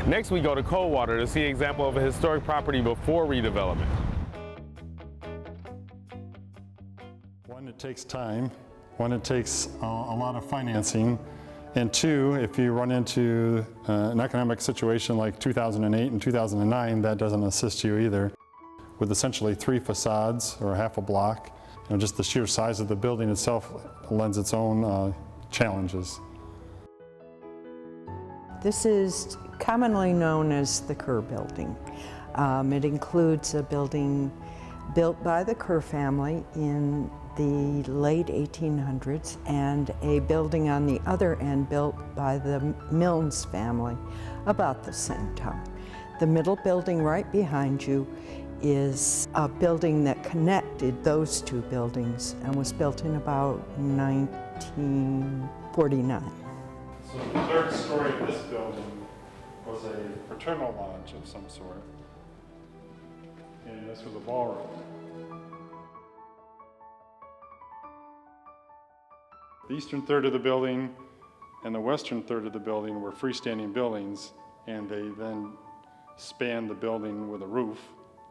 Next, we go to Coldwater to see an example of a historic property before redevelopment. One, it takes time. One, it takes a lot of financing. And two, if you run into an economic situation like 2008 and 2009, that doesn't assist you either. With essentially 3 facades or half a block, just the sheer size of the building itself lends its own challenges. This is commonly known as the Kerr Building. It includes a building built by the Kerr family in the late 1800s and a building on the other end built by the Milnes family about the same time. The middle building right behind you is a building that connected those 2 buildings and was built in about 1949. So the 3rd story of this building was a fraternal lodge of some sort, and this was a ballroom. The eastern third of the building and the western third of the building were freestanding buildings, and they then spanned the building with a roof,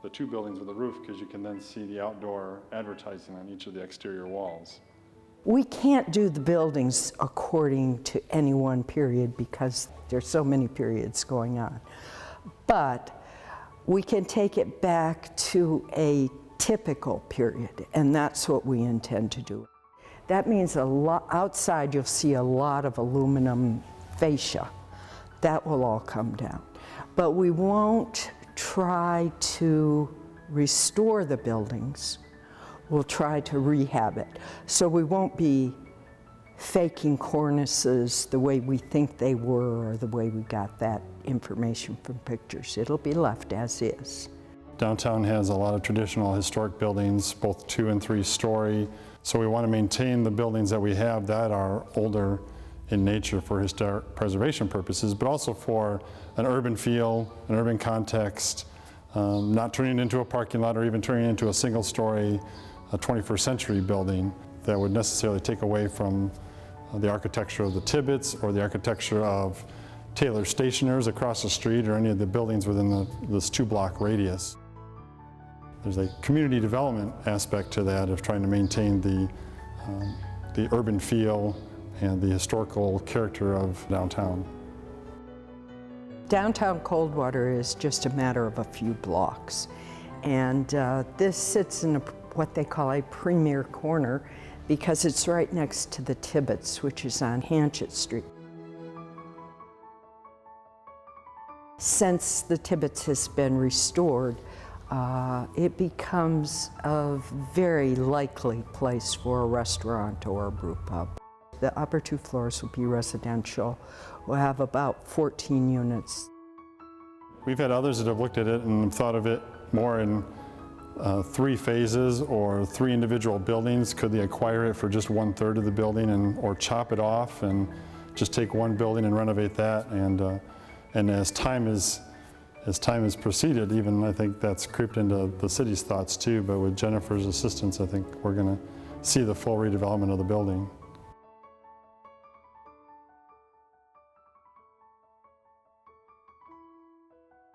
the 2 buildings with a roof, because you can then see the outdoor advertising on each of the exterior walls. We can't do the buildings according to any one period because there's so many periods going on. But we can take it back to a typical period, and that's what we intend to do. That means outside you'll see a lot of aluminum fascia. That will all come down. But we won't try to restore the buildings. We'll try to rehab it. So we won't be faking cornices the way we think they were or the way we got that information from pictures. It'll be left as is. Downtown has a lot of traditional historic buildings, both 2- and 3-story. So we want to maintain the buildings that we have that are older in nature for historic preservation purposes, but also for an urban feel, an urban context, not turning it into a parking lot or even turning it into a single-story, 21st century building that would necessarily take away from the architecture of the Tibbits or the architecture of Taylor Stationers across the street or any of the buildings within this 2-block radius. There's a community development aspect to that of trying to maintain the urban feel and the historical character of downtown. Downtown Coldwater is just a matter of a few blocks. And this sits in what they call a premier corner because it's right next to the Tibbits, which is on Hanchett Street. Since the Tibbits has been restored, it becomes a very likely place for a restaurant or a brew pub. The upper 2 floors will be residential. We'll have about 14 units. We've had others that have looked at it and thought of it more in 3 phases or 3 individual buildings. Could they acquire it for just 1/3 of the building or chop it off and just take 1 building and renovate that? And as time has proceeded, even I think that's creeped into the city's thoughts too, but with Jennifer's assistance, I think we're going to see the full redevelopment of the building.